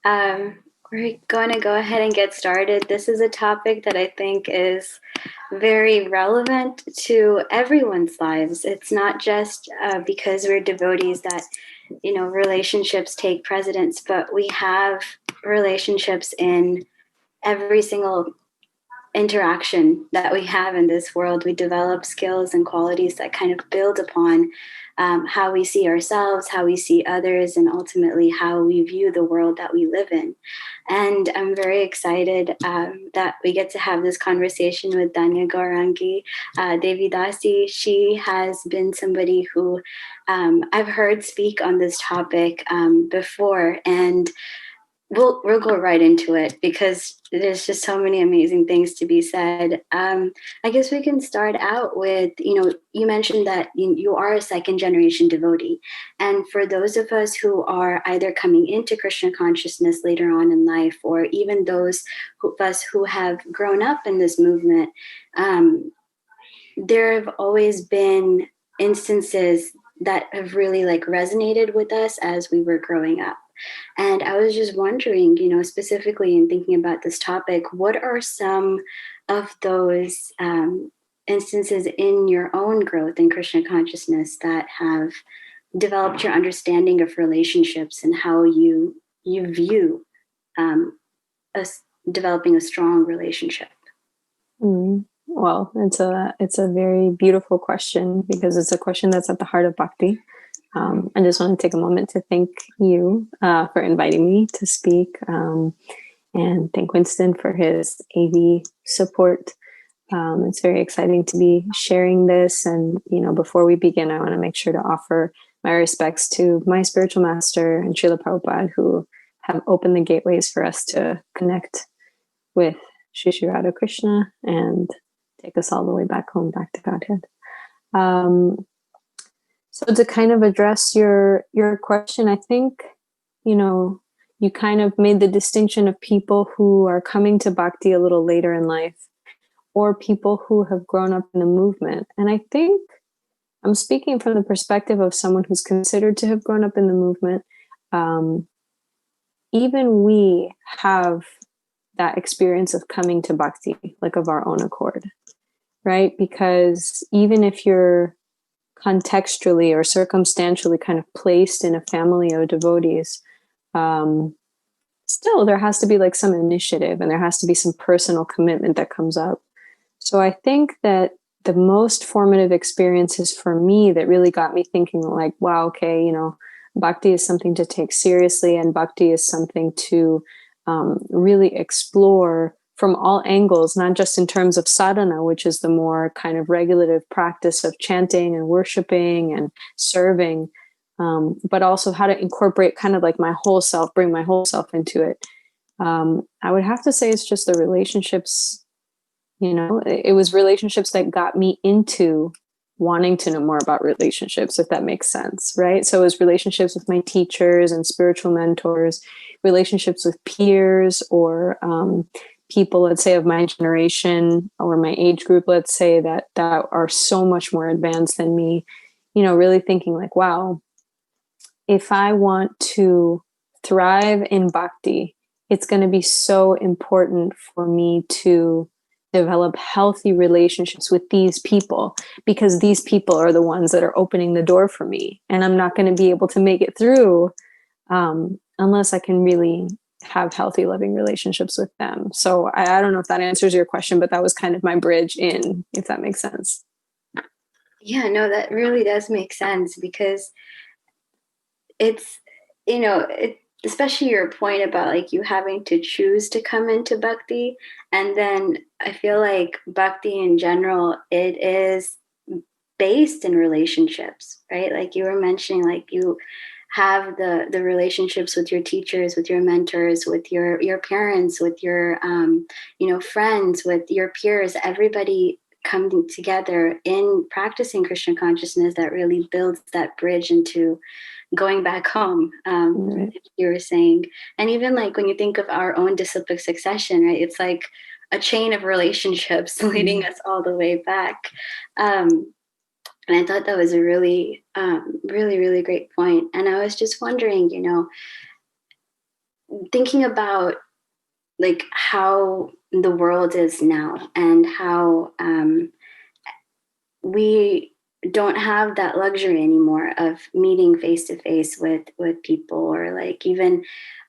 Um, we're going to go ahead and get started. This is a topic that I think is very relevant to everyone's lives. It's not just because we're devotees that, relationships take precedence, but we have relationships in every single interaction that we have in this world. We develop skills and qualities that kind of build upon how we see ourselves, how we see others, and ultimately how we view the world that we live in. And I'm very excited that we get to have this conversation with Dhanya Gaurangi, Devi Dasi. She has been somebody who I've heard speak on this topic before, and we'll go right into it because there's just so many amazing things to be said. I guess we can start out with, you mentioned that you are a second generation devotee, and for those of us who are either coming into Krishna consciousness later on in life, or even those of us who have grown up in this movement, there have always been instances that have really like resonated with us as we were growing up. And I was just wondering, specifically in thinking about this topic, what are some of those instances in your own growth in Krishna consciousness that have developed your understanding of relationships and how you view um, us developing a strong relationship? Well, it's a very beautiful question because it's a question that's at the heart of bhakti. I just want to take a moment to thank you for inviting me to speak, and thank Winston for his AV support. It's very exciting to be sharing this. And, before we begin, I want to make sure to offer my respects to my spiritual master and Srila Prabhupada, who have opened the gateways for us to connect with Shri Shri Radha Krishna and take us all the way back home, back to Godhead. So to kind of address your question, I think, you kind of made the distinction of people who are coming to bhakti a little later in life, or people who have grown up in the movement. And I think I'm speaking from the perspective of someone who's considered to have grown up in the movement. Even we have that experience of coming to bhakti, like of our own accord, right? Because even if you're contextually or circumstantially kind of placed in a family of devotees, still there has to be like some initiative and there has to be some personal commitment that comes up. So I think that the most formative experiences for me that really got me thinking like, wow, okay, bhakti is something to take seriously, and bhakti is something to really explore from all angles, not just in terms of sadhana, which is the more kind of regulative practice of chanting and worshiping and serving, but also how to incorporate kind of like my whole self, bring my whole self into it. I would have to say it's just the relationships, it was relationships that got me into wanting to know more about relationships, if that makes sense, right? So it was relationships with my teachers and spiritual mentors, relationships with peers, or people, let's say, of my generation or my age group, let's say, that are so much more advanced than me, really thinking like, wow, if I want to thrive in bhakti, it's going to be so important for me to develop healthy relationships with these people, because these people are the ones that are opening the door for me. And I'm not going to be able to make it through unless I can really have healthy, loving relationships with them. So I don't know if that answers your question, but that was kind of my bridge in, if that makes sense. Yeah, no, that really does make sense because it's, especially your point about like you having to choose to come into bhakti. And then I feel like bhakti in general, it is based in relationships, right? Like you were mentioning, like you have the relationships with your teachers, with your mentors, with your parents, with your friends, with your peers, everybody coming together in practicing Krishna consciousness that really builds that bridge into going back home, Right. you were saying. And even like when you think of our own disciplic succession, right, it's like a chain of relationships leading us all the way back. And I thought that was a really really great point. And I was just wondering, thinking about like how the world is now and how we don't have that luxury anymore of meeting face to face with people, or like even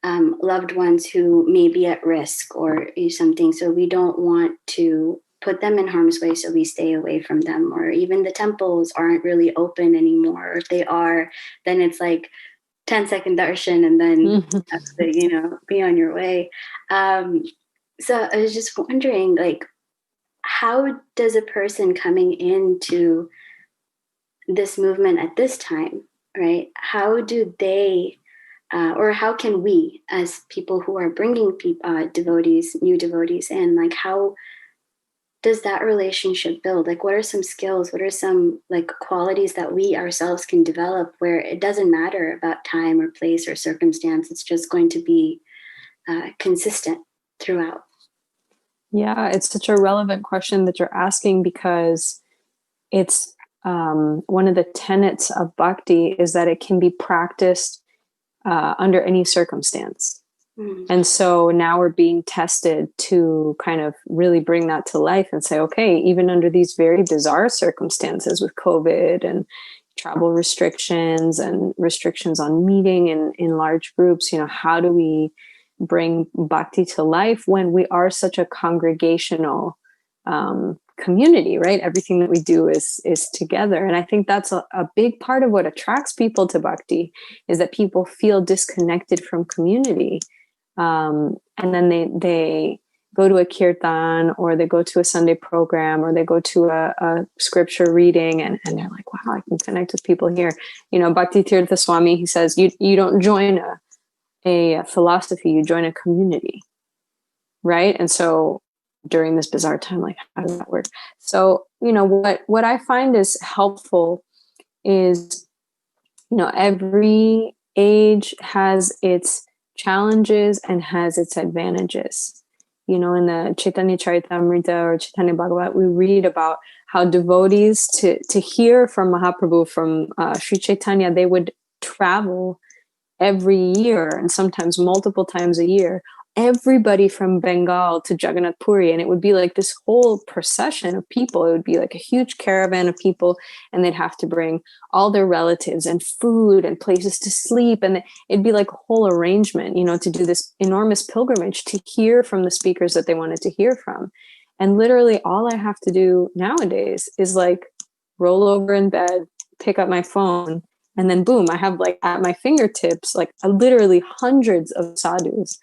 loved ones who may be at risk or something. So we don't want to put them in harm's way, so we stay away from them. Or even the temples aren't really open anymore. Or if they are, then it's like 10-second darshan and then have to, be on your way. So I was just wondering, like, how does a person coming into this movement at this time, right? How do they, or how can we, as people who are bringing devotees, new devotees in, like, how does that relationship build? Like, what are some skills? What are some like qualities that we ourselves can develop where it doesn't matter about time or place or circumstance? It's just going to be consistent throughout. Yeah, it's such a relevant question that you're asking, because it's one of the tenets of bhakti is that it can be practiced under any circumstance. And so now we're being tested to kind of really bring that to life and say, okay, even under these very bizarre circumstances with COVID and travel restrictions and restrictions on meeting in large groups, how do we bring bhakti to life when we are such a congregational community, right? Everything that we do is together. And I think that's a big part of what attracts people to bhakti, is that people feel disconnected from community. And then they go to a kirtan, or they go to a Sunday program, or they go to a scripture reading, and they're like, wow, I can connect with people here. Bhakti Tirtha Swami, he says, you don't join a philosophy, you join a community, right? And so during this bizarre time, like, how does that work? So, what I find is helpful is, every age has its challenges and has its advantages. In the Chaitanya Charitamrita or Chaitanya Bhagavat, we read about how devotees to hear from Mahaprabhu, from Sri Chaitanya, they would travel every year, and sometimes multiple times a year, everybody from Bengal to Jagannath Puri. And it would be like this whole procession of people. It would be like a huge caravan of people, and they'd have to bring all their relatives and food and places to sleep. And it'd be like a whole arrangement, to do this enormous pilgrimage to hear from the speakers that they wanted to hear from. And literally all I have to do nowadays is like roll over in bed, pick up my phone, and then boom, I have like at my fingertips, like literally hundreds of sadhus,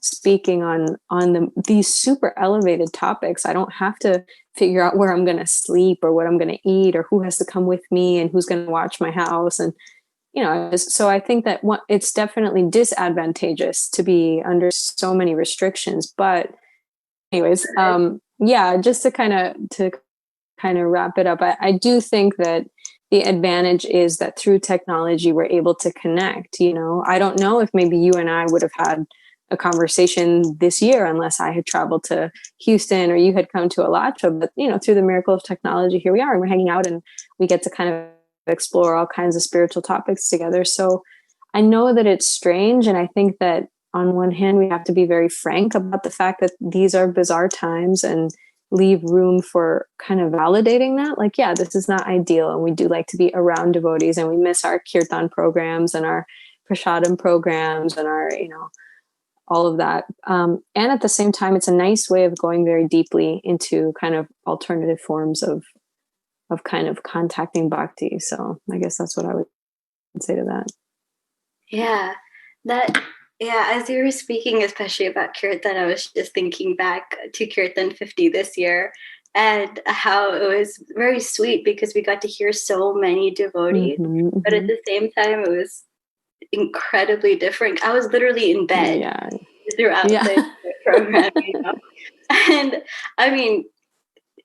speaking on these super elevated topics. I don't have to figure out where I'm going to sleep or what I'm going to eat or who has to come with me and who's going to watch my house. And, so I think that it's definitely disadvantageous to be under so many restrictions. But anyways, just to kind of wrap it up, I do think that the advantage is that through technology, we're able to connect. I don't know if maybe you and I would have had a conversation this year unless I had traveled to Houston or you had come to Alatra. But, through the miracle of technology, here we are, and we're hanging out and we get to kind of explore all kinds of spiritual topics together. So I know that it's strange. And I think that on one hand, we have to be very frank about the fact that these are bizarre times, and leave room for kind of validating that, like, yeah, this is not ideal, and we do like to be around devotees, and we miss our kirtan programs and our prasadam programs and our all of that, and at the same time, it's a nice way of going very deeply into kind of alternative forms of kind of contacting bhakti. So I guess that's what I would say to that. As you were speaking, especially about Kirtan, I was just thinking back to Kirtan 50 this year, and how it was very sweet because we got to hear so many devotees, but at the same time, it was incredibly different. I was literally in bed throughout the program, and I mean,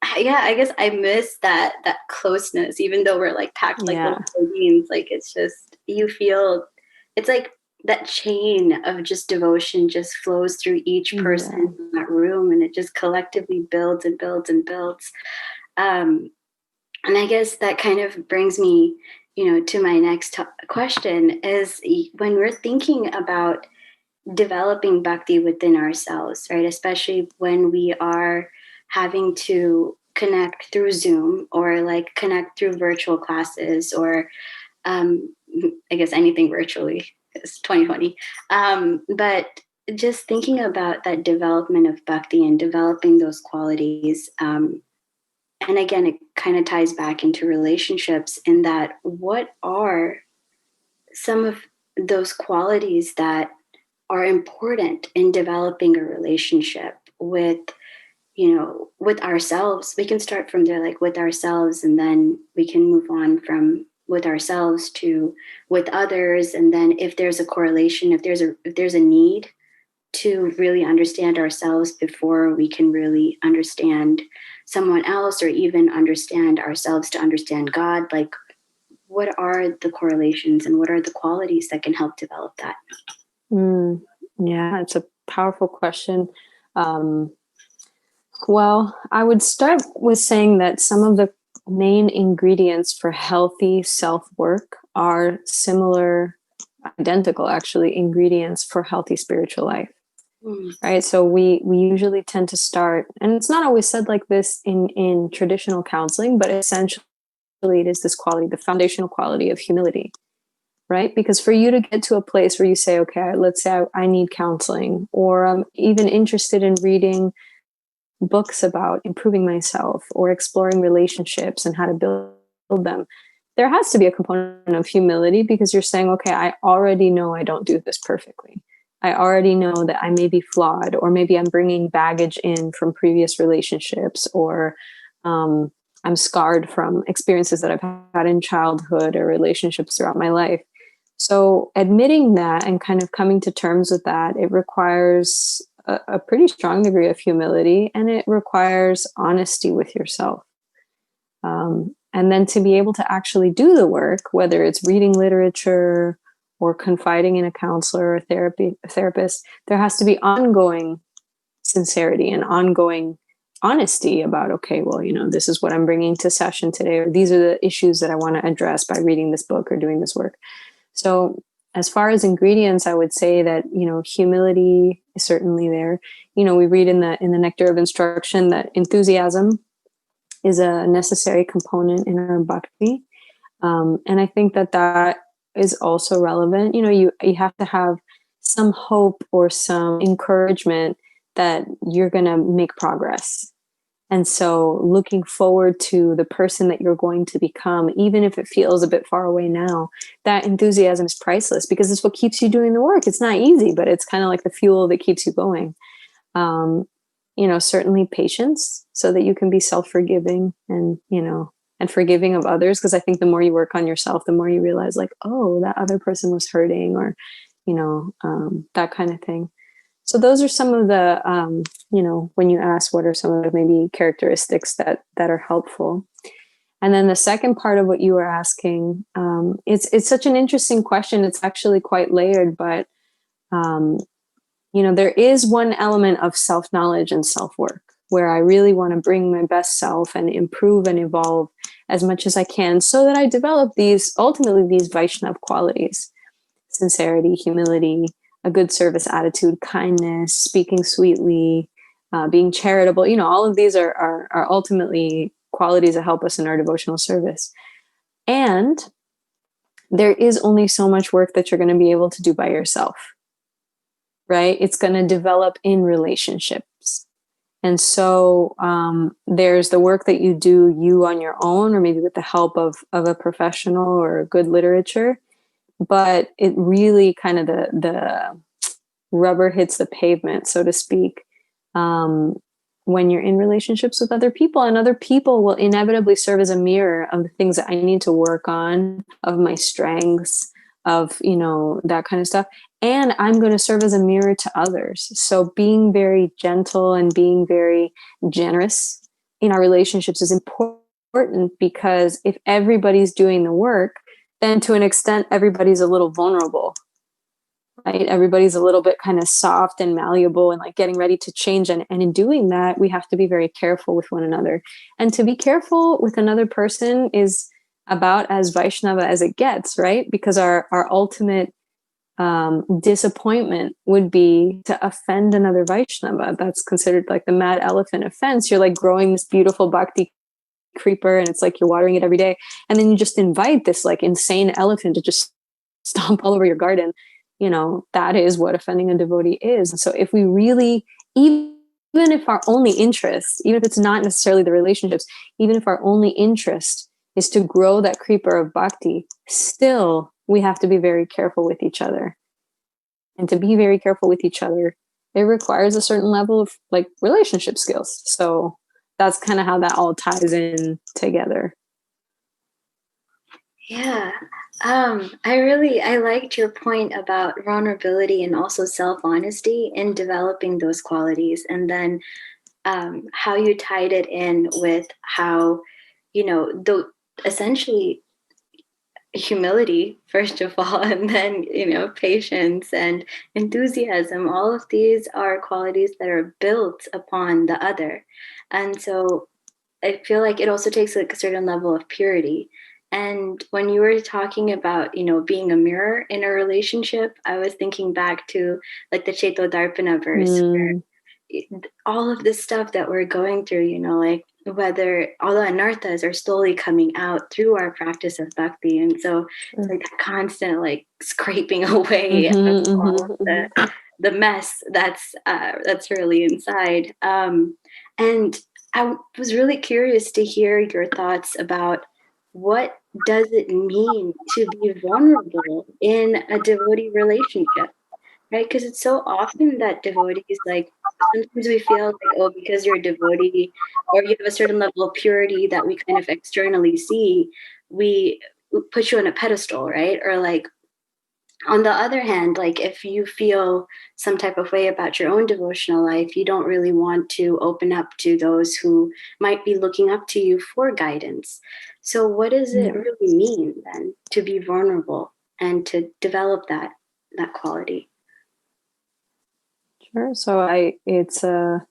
I guess I miss that closeness, even though we're like packed like little sardines. Like, it's just, you feel, it's like that chain of just devotion just flows through each person in that room, and it just collectively builds and builds and builds. And I guess that kind of brings me, to my next question is, when we're thinking about developing bhakti within ourselves, right? Especially when we are having to connect through Zoom or like connect through virtual classes or um, I guess anything virtually. It's 2020. But just thinking about that development of bhakti and developing those qualities. And again, it kind of ties back into relationships in that what are some of those qualities that are important in developing a relationship with, with ourselves. We can start from there, like with ourselves, and then we can move on from with ourselves to with others. And then if there's a correlation, if there's a need to really understand ourselves before we can really understand someone else, or even understand ourselves to understand God, like what are the correlations and what are the qualities that can help develop that? Yeah, it's a powerful question. Well, I would start with saying that some of the main ingredients for healthy self-work are similar, identical actually, ingredients for healthy spiritual life. Right. So we usually tend to start, and it's not always said like this in traditional counseling, but essentially it is this quality, the foundational quality of humility. Right. Because for you to get to a place where you say, okay, let's say I need counseling, or I'm even interested in reading books about improving myself or exploring relationships and how to build them, there has to be a component of humility, because you're saying, okay, I already know I don't do this perfectly. I already know that I may be flawed, or maybe I'm bringing baggage in from previous relationships, or I'm scarred from experiences that I've had in childhood or relationships throughout my life. So admitting that and kind of coming to terms with that, it requires a pretty strong degree of humility, and it requires honesty with yourself. And then to be able to actually do the work, whether it's reading literature or confiding in a counselor or a therapist, there has to be ongoing sincerity and ongoing honesty about, okay, well, this is what I'm bringing to session today, or these are the issues that I want to address by reading this book or doing this work. So as far as ingredients, I would say that, humility is certainly there. We read in the Nectar of Instruction that enthusiasm is a necessary component in our bhakti. And I think that is also relevant. You have to have some hope or some encouragement that you're going to make progress. And so looking forward to the person that you're going to become, even if it feels a bit far away now, that enthusiasm is priceless, because it's what keeps you doing the work. It's not easy, but it's kind of like the fuel that keeps you going. Certainly patience, so that you can be self-forgiving and forgiving of others. Because I think the more you work on yourself, the more you realize, like, oh, that other person was hurting, or, that kind of thing. So those are some of the, when you ask what are some of the maybe characteristics that are helpful. And then the second part of what you were asking, it's such an interesting question. It's actually quite layered, but, there is one element of self-knowledge and self-work where I really want to bring my best self and improve and evolve as much as I can, so that I develop ultimately these Vaishnav qualities: sincerity, humility, a good service attitude, kindness, speaking sweetly, being charitable. All of these are ultimately qualities that help us in our devotional service. And there is only so much work that you're going to be able to do by yourself, right? It's going to develop in relationships. And so there's the work that you do you on your own, or maybe with the help of a professional or good literature. But it really kind of the rubber hits the pavement, so to speak, when you're in relationships with other people, and other people will inevitably serve as a mirror of the things that I need to work on, of my strengths, of, that kind of stuff. And I'm going to serve as a mirror to others. So being very gentle and being very generous in our relationships is important, because if everybody's doing the work, then to an extent, everybody's a little vulnerable, right? Everybody's a little bit kind of soft and malleable and like getting ready to change. And in doing that, we have to be very careful with one another. And to be careful with another person is about as Vaishnava as it gets, right? Because our ultimate disappointment would be to offend another Vaishnava. That's considered like the mad elephant offense. You're like growing this beautiful bhakti creeper and it's like you're watering it every day. And then you just invite this like insane elephant to just stomp all over your garden. That is what offending a devotee is. And so if we really, even if our only interest, even if it's not necessarily the relationships, even if our only interest is to grow that creeper of bhakti, still we have to be very careful with each other. And to be very careful with each other, it requires a certain level of like relationship skills. So that's kind of how that all ties in together. Yeah. I liked your point about vulnerability and also self-honesty in developing those qualities. And then how you tied it in with how, essentially humility, first of all, and then, patience and enthusiasm. All of these are qualities that are built upon the other. And so I feel like it also takes like a certain level of purity. And when you were talking about, being a mirror in a relationship, I was thinking back to like the Cheto Darpana verse, where all of this stuff that we're going through, like whether all the anarthas are slowly coming out through our practice of bhakti. And so it's like that constant like scraping away of all of the mess that's really inside. And I was really curious to hear your thoughts about what does it mean to be vulnerable in a devotee relationship, right? Because it's so often that devotees, like, sometimes we feel like, oh, because you're a devotee or you have a certain level of purity that we kind of externally see, we put you on a pedestal, right? Or like, on the other hand, like if you feel some type of way about your own devotional life, you don't really want to open up to those who might be looking up to you for guidance. So what does it really mean then to be vulnerable and to develop that quality? Sure. So it's an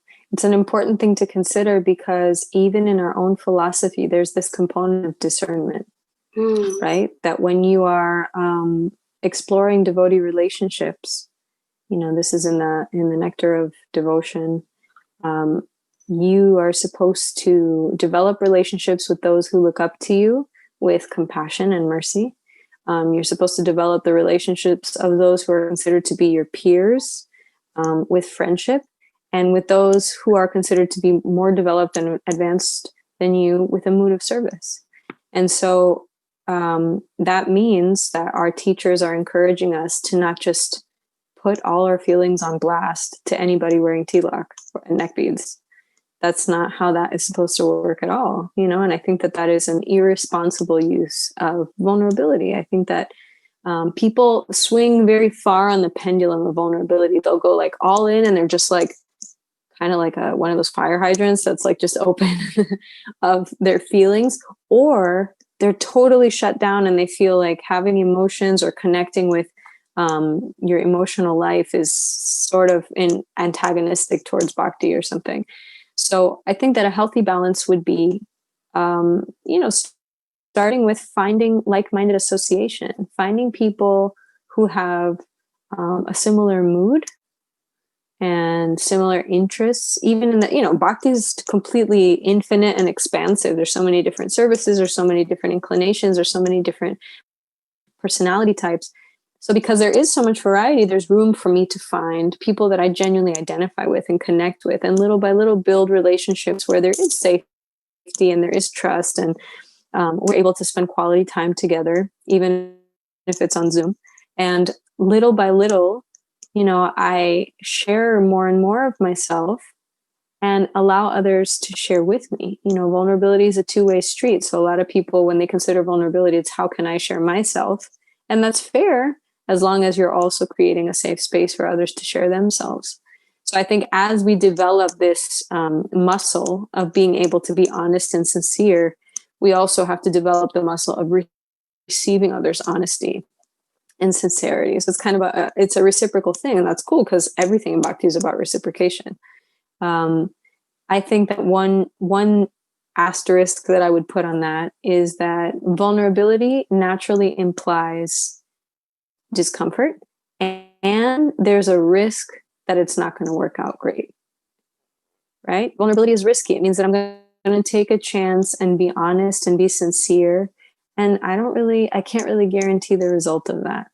important thing to consider because even in our own philosophy, there's this component of discernment, right? That when you are exploring devotee relationships, this is in the nectar of devotion. You are supposed to develop relationships with those who look up to you with compassion and mercy. You're supposed to develop the relationships of those who are considered to be your peers with friendship, and with those who are considered to be more developed and advanced than you with a mood of service. And so that means that our teachers are encouraging us to not just put all our feelings on blast to anybody wearing tilak and neck beads. That's not how that is supposed to work at all, and I think that is an irresponsible use of vulnerability. I think that people swing very far on the pendulum of vulnerability. They'll go like all in and they're just like kind of like one of those fire hydrants that's like just open of their feelings, or they're totally shut down and they feel like having emotions or connecting with your emotional life is sort of antagonistic towards bhakti or something. So I think that a healthy balance would be, starting with finding like-minded association, finding people who have a similar mood and similar interests, even in the, bhakti is completely infinite and expansive. There's so many different services, there's so many different inclinations, there's so many different personality types. So because there is so much variety, there's room for me to find people that I genuinely identify with and connect with, and little by little build relationships where there is safety and there is trust, and we're able to spend quality time together, even if it's on Zoom. And little by little, I share more and more of myself and allow others to share with me. Vulnerability is a two-way street. So a lot of people, when they consider vulnerability, it's how can I share myself? And that's fair, as long as you're also creating a safe space for others to share themselves. So I think as we develop this muscle of being able to be honest and sincere, we also have to develop the muscle of receiving others' honesty and sincerity. So it's kind of it's a reciprocal thing, and that's cool because everything in bhakti is about reciprocation. I think that one asterisk that I would put on that is that vulnerability naturally implies discomfort and there's a risk that it's not going to work out great, right? Vulnerability is risky. It means that I'm going to take a chance and be honest and be sincere. And I can't really guarantee the result of that.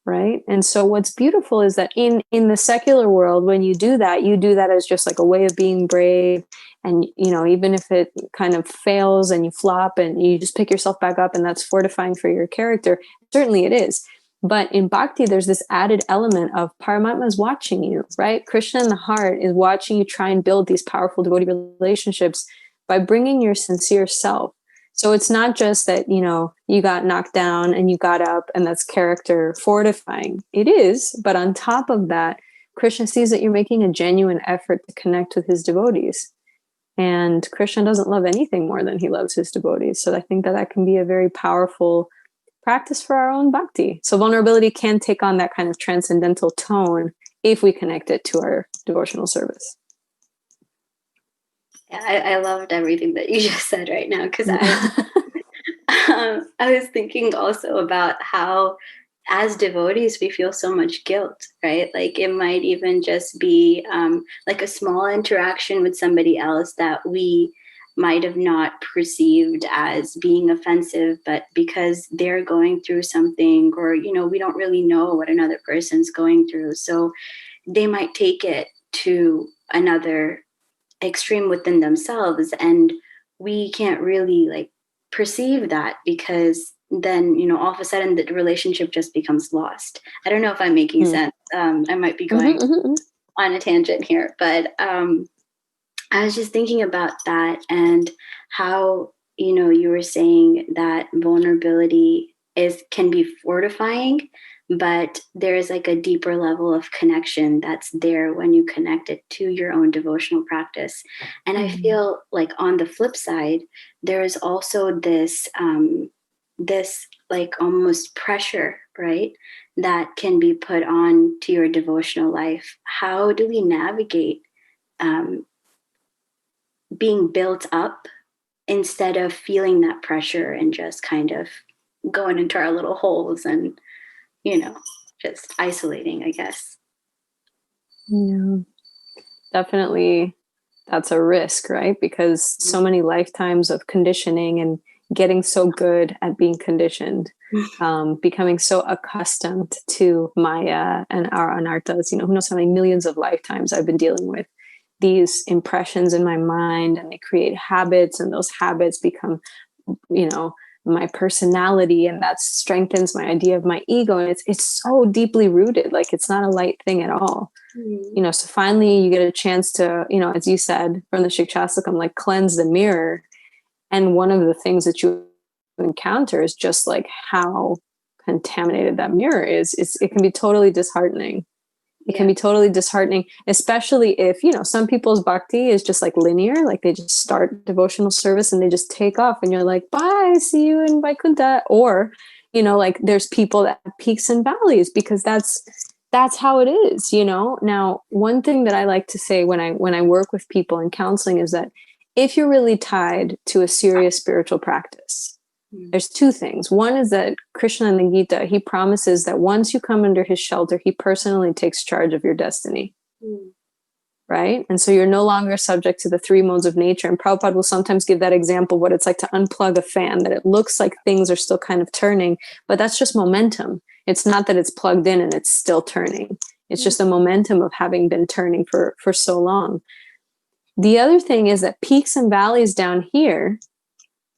Right. And so what's beautiful is that in the secular world, when you do that as just like a way of being brave. And, even if it kind of fails and you flop and you just pick yourself back up, and that's fortifying for your character, certainly it is. But in bhakti, there's this added element of Paramatma is watching you, right? Krishna in the heart is watching you try and build these powerful devotee relationships by bringing your sincere self. So it's not just that, you got knocked down and you got up and that's character fortifying. It is. But on top of that, Krishna sees that you're making a genuine effort to connect with his devotees. And Krishna doesn't love anything more than he loves his devotees. So I think that can be a very powerful practice for our own bhakti. So vulnerability can take on that kind of transcendental tone if we connect it to our devotional service. Yeah, I loved everything that you just said right now, because I was thinking also about how as devotees we feel so much guilt, right? Like it might even just be like a small interaction with somebody else that we might have not perceived as being offensive, but because they're going through something, or we don't really know what another person's going through, so they might take it to another extreme within themselves, and we can't really like perceive that, because then all of a sudden the relationship just becomes lost. I don't know if I'm making sense. I might be going on a tangent here, but I was just thinking about that, and how you were saying that vulnerability can be fortifying, but there's like a deeper level of connection that's there when you connect it to your own devotional practice. And I feel like on the flip side, there is also this like almost pressure, right, that can be put on to your devotional life. How do we navigate being built up instead of feeling that pressure and just kind of going into our little holes and just isolating, I guess? Yeah, definitely. That's a risk, right? Because so many lifetimes of conditioning and getting so good at being conditioned, becoming so accustomed to Maya and our anarthas, who knows how many millions of lifetimes I've been dealing with these impressions in my mind, and they create habits, and those habits become, my personality, and that strengthens my idea of my ego. And it's so deeply rooted, like it's not a light thing at all. So finally you get a chance to, as you said from the Shikshastakam, like cleanse the mirror. And one of the things that you encounter is just like how contaminated that mirror is. It can be totally disheartening. It can be totally disheartening, especially if, some people's bhakti is just like linear, like they just start devotional service and they just take off and you're like, bye, see you in Vaikuntha. Or, like there's people that have peaks and valleys, because that's how it is, Now, one thing that I like to say when I work with people in counseling is that if you're really tied to a serious spiritual practice, there's two things. One is that Krishna in the Gita, he promises that once you come under his shelter, he personally takes charge of your destiny. Right? And so you're no longer subject to the three modes of nature. And Prabhupada will sometimes give that example, what it's like to unplug a fan, that it looks like things are still kind of turning, but that's just momentum. It's not that it's plugged in and it's still turning. It's just the momentum of having been turning for so long. The other thing is that peaks and valleys down here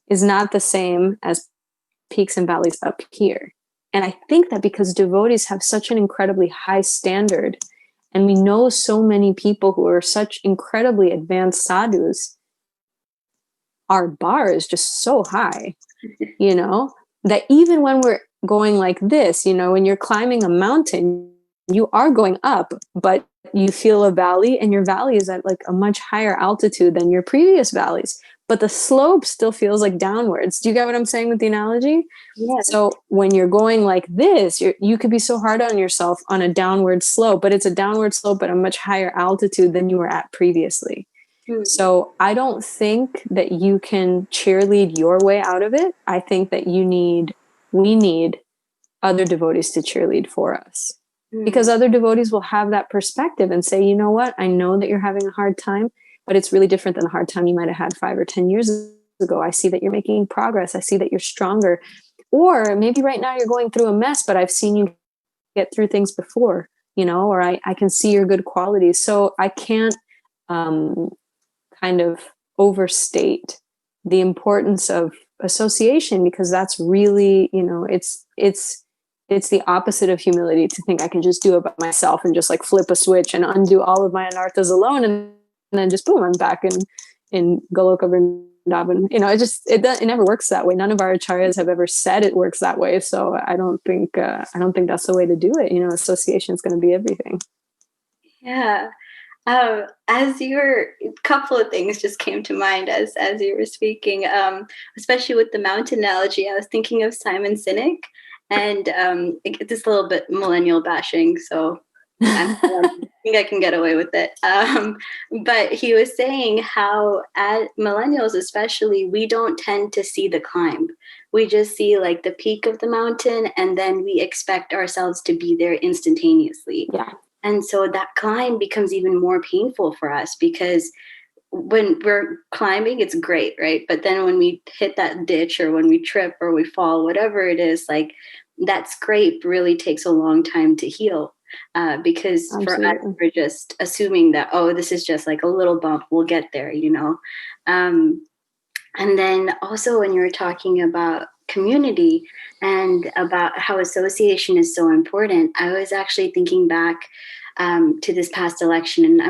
is not the same as peaks and valleys up here. And I think that because devotees have such an incredibly high standard, and we know so many people who are such incredibly advanced sadhus, our bar is just so high, that even when we're going like this, when you're climbing a mountain, you are going up, but you feel a valley, and your valley is at like a much higher altitude than your previous valleys, but the slope still feels like downwards. Do you get what I'm saying with the analogy? Yeah. So when you're going like this, you could be so hard on yourself on a downward slope, but it's a downward slope at a much higher altitude than you were at previously. So I don't think that you can cheerlead your way out of it. I think that we need other devotees to cheerlead for us. because other devotees will have that perspective and say, you know what, I know that you're having a hard time, but it's really different than the hard time you might have had 5 or 10 years ago. I see that you're making progress. I see that you're stronger. Or maybe right now you're going through a mess, but I've seen you get through things before, or I can see your good qualities. So I can't kind of overstate the importance of association, because that's really, it's the opposite of humility to think I can just do it by myself and just like flip a switch and undo all of my anarthas alone, and then just boom, I'm back in Goloka Vrindavan. It never works that way. None of our acharyas have ever said it works that way. So I don't think that's the way to do it. Association is going to be everything. Yeah. As a couple of things just came to mind as you were speaking, especially with the mountain analogy. I was thinking of Simon Sinek, and this a little bit millennial bashing, so I think I can get away with it. But he was saying how, as millennials especially, we don't tend to see the climb. We just see like the peak of the mountain, and then we expect ourselves to be there instantaneously. Yeah. And so that climb becomes even more painful for us, because when we're climbing, it's great, right? But then when we hit that ditch, or when we trip or we fall, whatever it is, like that scrape really takes a long time to heal. Because Absolutely. For us, we're just assuming that, oh, this is just like a little bump, we'll get there, And then also when you were talking about community and about how association is so important, I was actually thinking back to this past election, and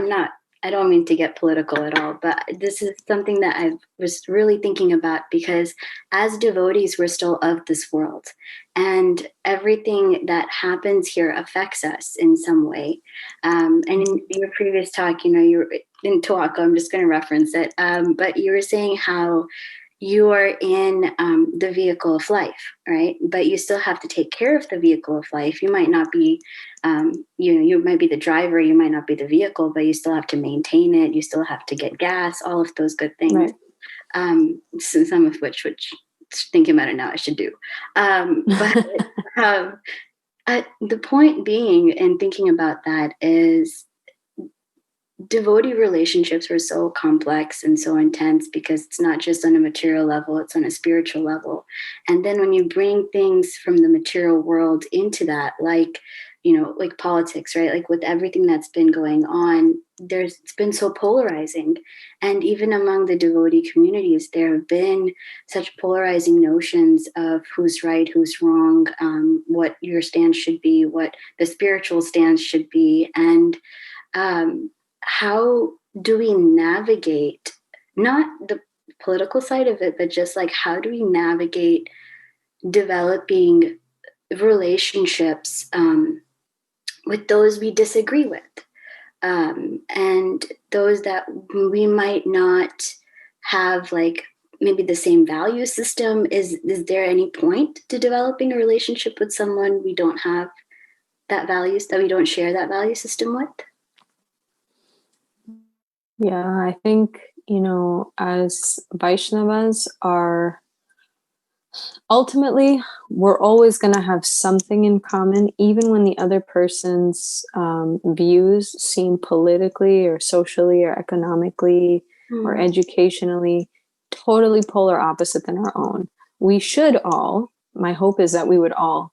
I don't mean to get political at all, but this is something that I was really thinking about, because as devotees, we're still of this world, and everything that happens here affects us in some way. And in your previous talk, you were in Tawaka, I'm just going to reference it, but you were saying how you are in the vehicle of life, right? But you still have to take care of the vehicle of life. You might not be, you might be the driver, you might not be the vehicle, but you still have to maintain it. You still have to get gas, all of those good things. Right. Some of which thinking about it now, I should do. The point being, and thinking about that, is devotee relationships are so complex and so intense, because it's not just on a material level, it's on a spiritual level. And then when you bring things from the material world into that, like politics, right? Like with everything that's been going on, it's been so polarizing. And even among the devotee communities, there have been such polarizing notions of who's right, who's wrong, what your stance should be, what the spiritual stance should be. And how do we navigate, not the political side of it, but just like, how do we navigate developing relationships with those we disagree with, and those that we might not have, like, maybe the same value system? Is there any point to developing a relationship with someone we don't have that we don't share that value system with? Yeah, I think, as Vaishnavas ultimately, we're always going to have something in common, even when the other person's views seem politically or socially or economically or educationally totally polar opposite than our own. We should all, my hope is that we would all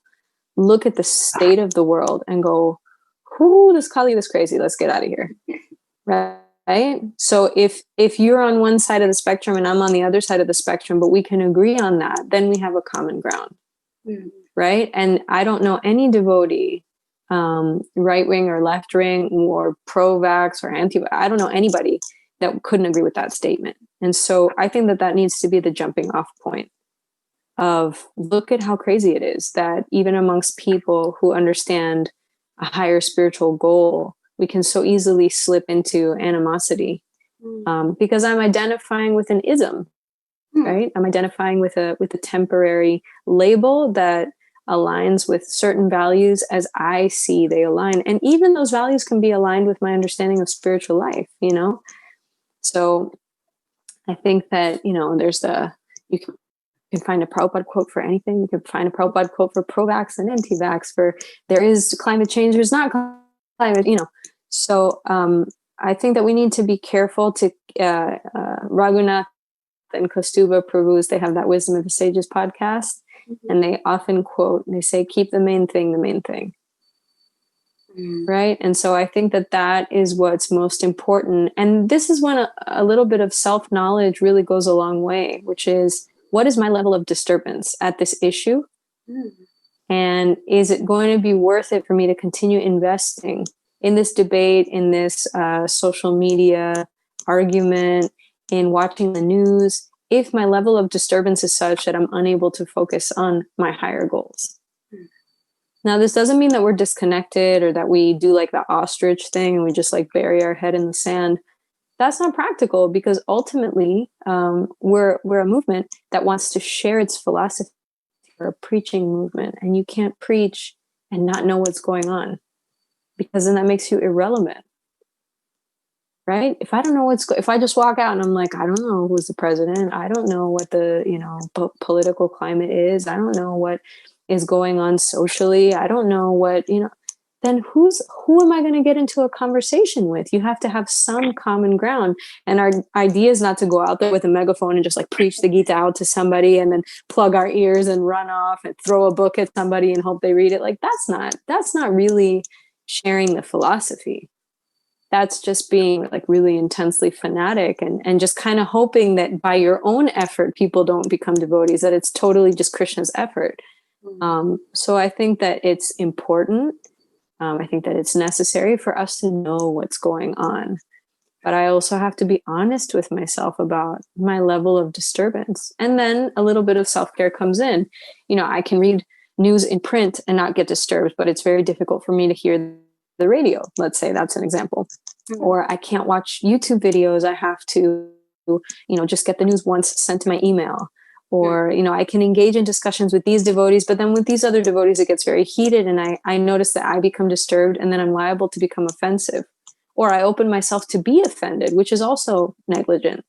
look at the state of the world and go, this Kali is crazy, let's get out of here. Right? So if you're on one side of the spectrum and I'm on the other side of the spectrum, but we can agree on that, then we have a common ground. Right? And I don't know any devotee, right wing or left wing or pro-vax or anti, I don't know anybody that couldn't agree with that statement. And so I think that needs to be the jumping off point of, look at how crazy it is that even amongst people who understand a higher spiritual goal, we can so easily slip into animosity, because I'm identifying with an ism, right? I'm identifying with a temporary label that aligns with certain values as I see they align. And even those values can be aligned with my understanding of spiritual life, So I think that, there's You can find a Prabhupada quote for anything. You can find a Prabhupada quote for pro-vax and anti-vax, for there is climate change, there's not climate, So I think that we need to be careful to Raghunath and Kaustubha Prabhu's, they have that Wisdom of the Sages podcast, and they often quote, they say, keep the main thing the main thing. Right. And so I think that that is what's most important. And this is when a little bit of self-knowledge really goes a long way, which is, what is my level of disturbance at this issue? And is it going to be worth it for me to continue investing in this debate, in this social media argument, in watching the news, if my level of disturbance is such that I'm unable to focus on my higher goals? Now, this doesn't mean that we're disconnected or that we do like the ostrich thing and we just like bury our head in the sand. That's not practical, because ultimately we're a movement that wants to share its philosophy. We're a preaching movement, and you can't preach and not know what's going on, because then that makes you irrelevant. Right? If I don't know if I just walk out and I'm like, I don't know who's the president, I don't know what the political climate is, I don't know what is going on socially, I don't know what then who am I going to get into a conversation with? You have to have some common ground. And our idea is not to go out there with a megaphone and just like preach the Gita out to somebody and then plug our ears and run off and throw a book at somebody and hope they read it. Like that's not really sharing the philosophy. That's just being like really intensely fanatic and just kind of hoping that by your own effort, people don't become devotees, that it's totally just Krishna's effort. So I think that it's important. I think that it's necessary for us to know what's going on. But I also have to be honest with myself about my level of disturbance. And then a little bit of self-care comes in. I can read news in print and not get disturbed, but it's very difficult for me to hear the radio. Let's say that's an example. Or I can't watch YouTube videos. I have to, just get the news once sent to my email. Or, I can engage in discussions with these devotees, but then with these other devotees, it gets very heated. And I notice that I become disturbed, and then I'm liable to become offensive. Or I open myself to be offended, which is also negligent.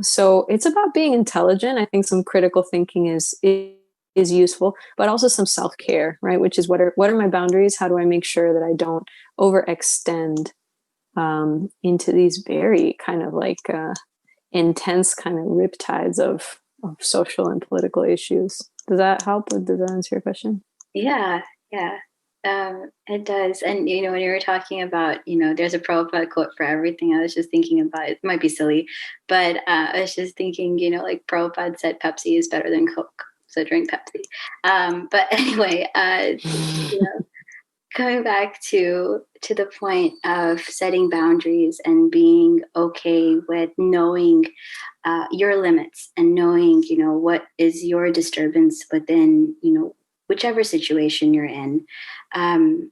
So it's about being intelligent. I think some critical thinking is useful, but also some self-care, right? Which is what are my boundaries? How do I make sure that I don't overextend into these very kind of like intense kind of riptides of social and political issues? Does that help? Does that answer your question? Yeah. It does. And, when you were talking about, there's a Prabhupada quote for everything, I was just thinking about, it might be silly, but I was just thinking, like Prabhupada said, Pepsi is better than Coke. So drink Pepsi. But anyway, coming back to the point of setting boundaries and being okay with knowing your limits and knowing, what is your disturbance within, whichever situation you're in. I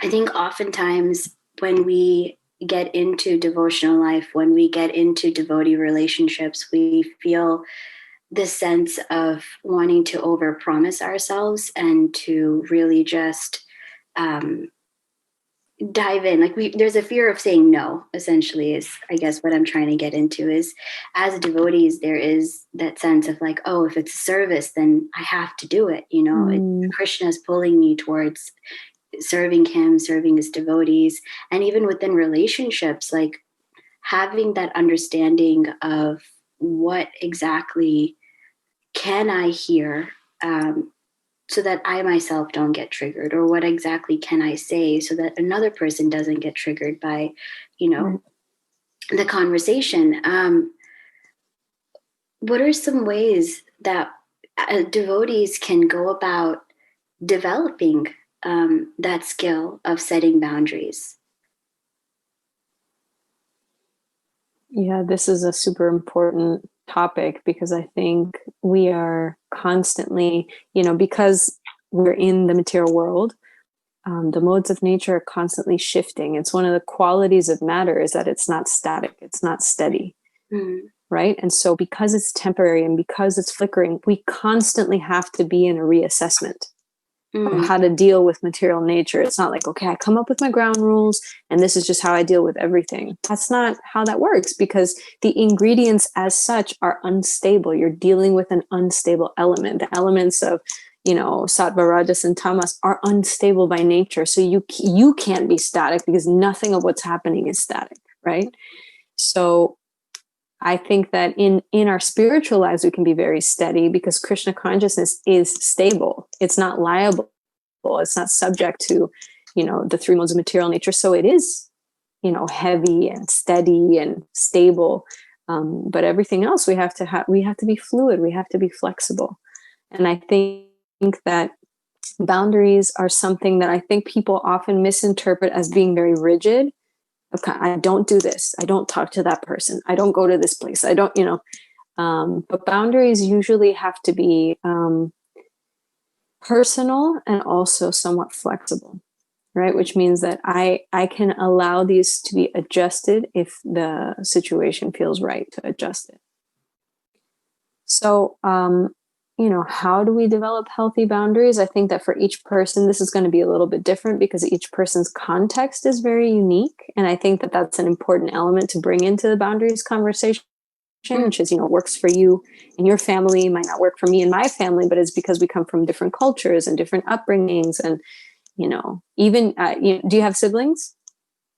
think oftentimes when we get into devotional life, when we get into devotee relationships, we feel this sense of wanting to overpromise ourselves and to really just dive in. Like there's a fear of saying no, essentially, is I guess what I'm trying to get into. Is as devotees, there is that sense of like, oh, if it's a service, then I have to do it. Krishna is pulling me towards serving him, serving his devotees. And even within relationships, like having that understanding of what exactly can I hear, so that I myself don't get triggered, or what exactly can I say so that another person doesn't get triggered by, the conversation. What are some ways that devotees can go about developing that skill of setting boundaries? Yeah, this is a super important topic, because I think we are constantly, because we're in the material world, the modes of nature are constantly shifting. It's one of the qualities of matter is that it's not static, it's not steady. Right? And so because it's temporary and because it's flickering, we constantly have to be in a reassessment. of how to deal with material nature. It's not like, okay, I come up with my ground rules and this is just how I deal with everything. That's not how that works, because the ingredients as such are unstable. You're dealing with an unstable element. The elements of, sattva, rajas, and tamas are unstable by nature. So you can't be static, because nothing of what's happening is static, right? So I think that in our spiritual lives, we can be very steady, because Krishna consciousness is stable. It's not liable. It's not subject to, the three modes of material nature. So it is, heavy and steady and stable. But everything else, we have to be fluid. We have to be flexible. And I think that boundaries are something that I think people often misinterpret as being very rigid. Okay, I don't do this. I don't talk to that person. I don't go to this place. I don't, but boundaries usually have to be personal and also somewhat flexible, right? Which means that I can allow these to be adjusted if the situation feels right to adjust it. So, how do we develop healthy boundaries? I think that for each person, this is going to be a little bit different, because each person's context is very unique. And I think that that's an important element to bring into the boundaries conversation, which is, works for you and your family, might not work for me and my family, but it's because we come from different cultures and different upbringings. And, even, do you have siblings?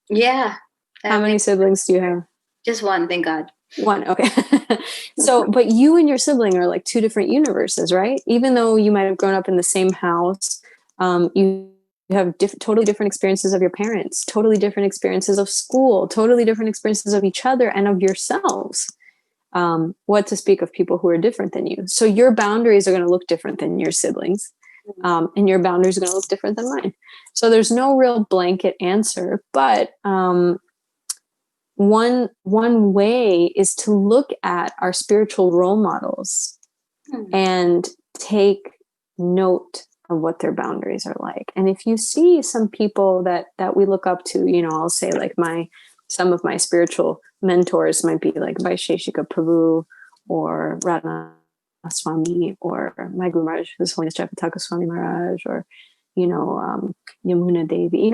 Yeah. How many siblings do you have? Just one, thank God. One, okay. So, but you and your sibling are like two different universes, right? Even though you might have grown up in the same house, you have totally different experiences of your parents, totally different experiences of school, totally different experiences of each other and of yourselves. What to speak of people who are different than you. So your boundaries are going to look different than your siblings, and your boundaries are going to look different than mine. So there's no real blanket answer, but one way is to look at our spiritual role models and take note of what their boundaries are like. And if you see some people that we look up to, I'll say like some of my spiritual mentors might be like Vaisheshika Prabhu or Radha Swami, or my Guru Maharaj, His Holiness Jayapataka Swami Maharaj, or Yamuna Devi,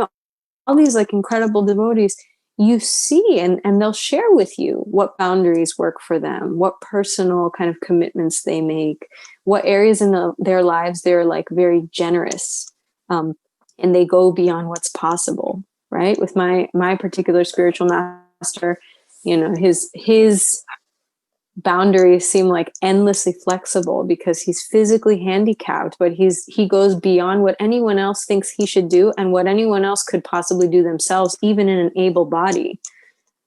all these like incredible devotees. You see, and they'll share with you what boundaries work for them, what personal kind of commitments they make, what areas in their lives they're like very generous, and they go beyond what's possible. Right? With my particular spiritual master, his boundaries seem like endlessly flexible, because he's physically handicapped, but he goes beyond what anyone else thinks he should do and what anyone else could possibly do themselves, even in an able body.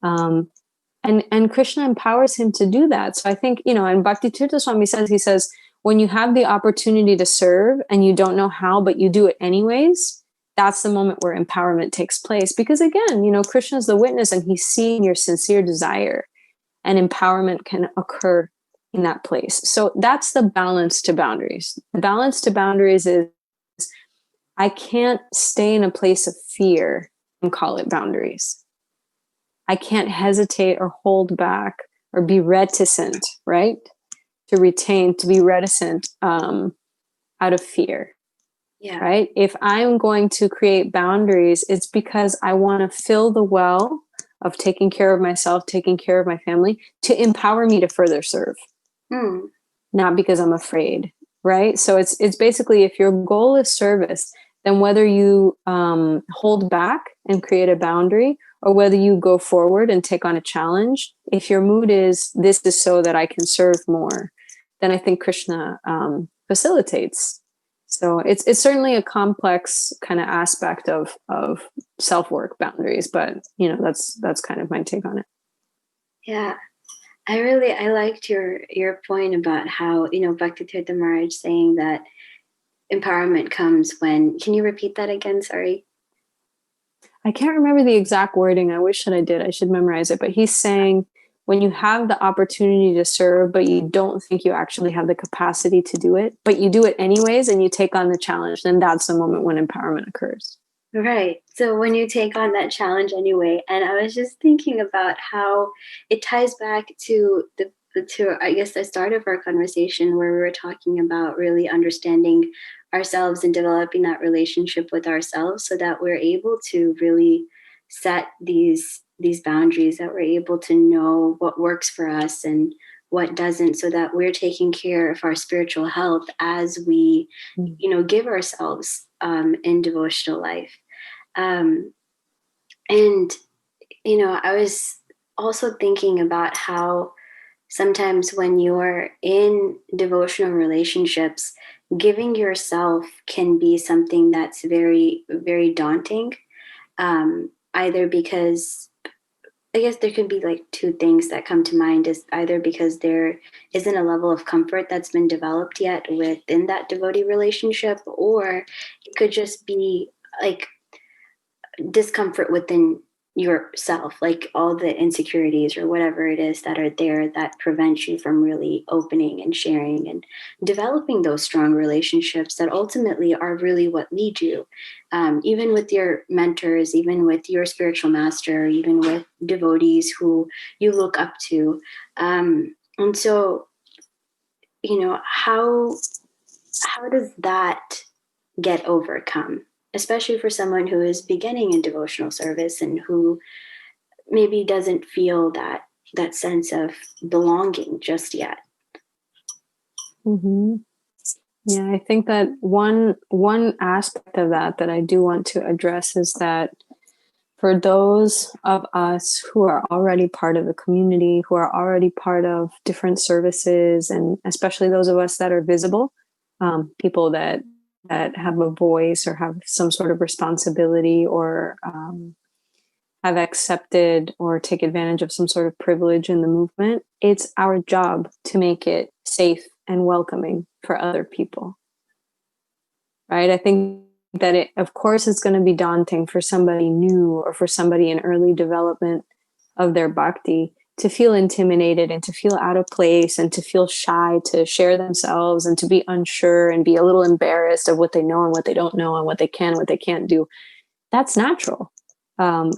And Krishna empowers him to do that. So I think, and Bhakti Tirtha Swami says, when you have the opportunity to serve and you don't know how, but you do it anyways, that's the moment where empowerment takes place. Because again, Krishna's the witness, and he's seeing your sincere desire, and empowerment can occur in that place. So that's the balance to boundaries. The balance to boundaries is, I can't stay in a place of fear and call it boundaries. I can't hesitate or hold back or be reticent, right? To be reticent out of fear. Yeah. Right? If I'm going to create boundaries, it's because I want to fill the well of taking care of myself, taking care of my family, to empower me to further serve. Not because I'm afraid, right? So it's basically, if your goal is service, then whether you hold back and create a boundary, or whether you go forward and take on a challenge, if your mood is, this is so that I can serve more, then I think Krishna facilitates. So it's certainly a complex kind of aspect of self-work, boundaries, but that's kind of my take on it. Yeah, I liked your point about how Bhakti Tirtha Maharaj saying that empowerment comes when. Can you repeat that again? Sorry. I can't remember the exact wording. I wish that I did. I should memorize it. But he's saying, when you have the opportunity to serve, but you don't think you actually have the capacity to do it, but you do it anyways, and you take on the challenge, then that's the moment when empowerment occurs. Right. So when you take on that challenge anyway, and I was just thinking about how it ties back to I guess the start of our conversation, where we were talking about really understanding ourselves and developing that relationship with ourselves so that we're able to really set these boundaries, that we're able to know what works for us and what doesn't, so that we're taking care of our spiritual health as we, give ourselves in devotional life. Um, and, I was also thinking about how sometimes when you're in devotional relationships, giving yourself can be something that's very, very daunting. Either because I guess there could be like two things that come to mind, is either because there isn't a level of comfort that's been developed yet within that devotee relationship, or it could just be like discomfort within yourself, like all the insecurities or whatever it is that are there that prevent you from really opening and sharing and developing those strong relationships that ultimately are really what lead you, even with your mentors, even with your spiritual master, even with devotees who you look up to. And so, how does that get overcome, especially for someone who is beginning in devotional service and who maybe doesn't feel that sense of belonging just yet? Mm-hmm. Yeah, I think that one aspect of that I do want to address is that for those of us who are already part of the community, who are already part of different services, and especially those of us that are visible, people that have a voice or have some sort of responsibility, or have accepted or take advantage of some sort of privilege in the movement, it's our job to make it safe and welcoming for other people. Right? I think that it, of course, is going to be daunting for somebody new or for somebody in early development of their bhakti to feel intimidated and to feel out of place and to feel shy to share themselves and to be unsure and be a little embarrassed of what they know and what they don't know and what they can and what they can't do. That's natural.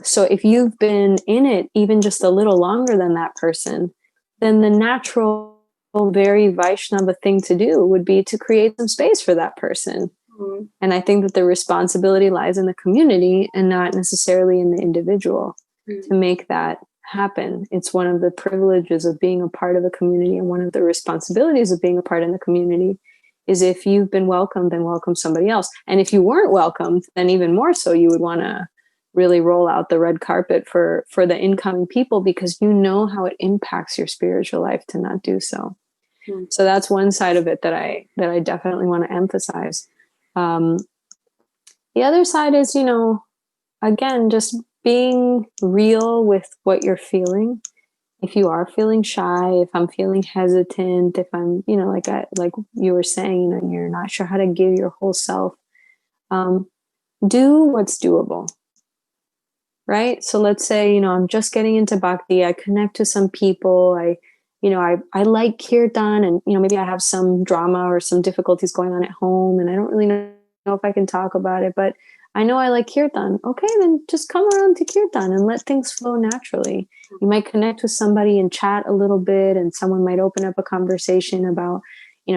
So if you've been in it even just a little longer than that person, then the natural, very Vaishnava thing to do would be to create some space for that person. Mm-hmm. And I think that the responsibility lies in the community and not necessarily in the individual to make that happen. It's one of the privileges of being a part of a community, and one of the responsibilities of being a part in the community is, if you've been welcomed, then welcome somebody else. And if you weren't welcomed, then even more so, you would want to really roll out the red carpet for the incoming people, because you know how it impacts your spiritual life to not do so. So that's one side of it that I definitely want to emphasize. The other side is, again, just being real with what you're feeling. If you are feeling shy, if I'm feeling hesitant, if I'm, like you were saying, you're not sure how to give your whole self, do what's doable. Right? So let's say, I'm just getting into bhakti. I connect to some people. I like kirtan, and, maybe I have some drama or some difficulties going on at home, and I don't really know if I can talk about it, but I know I like kirtan. Okay, then just come around to kirtan and let things flow naturally. You might connect with somebody and chat a little bit, and someone might open up a conversation about,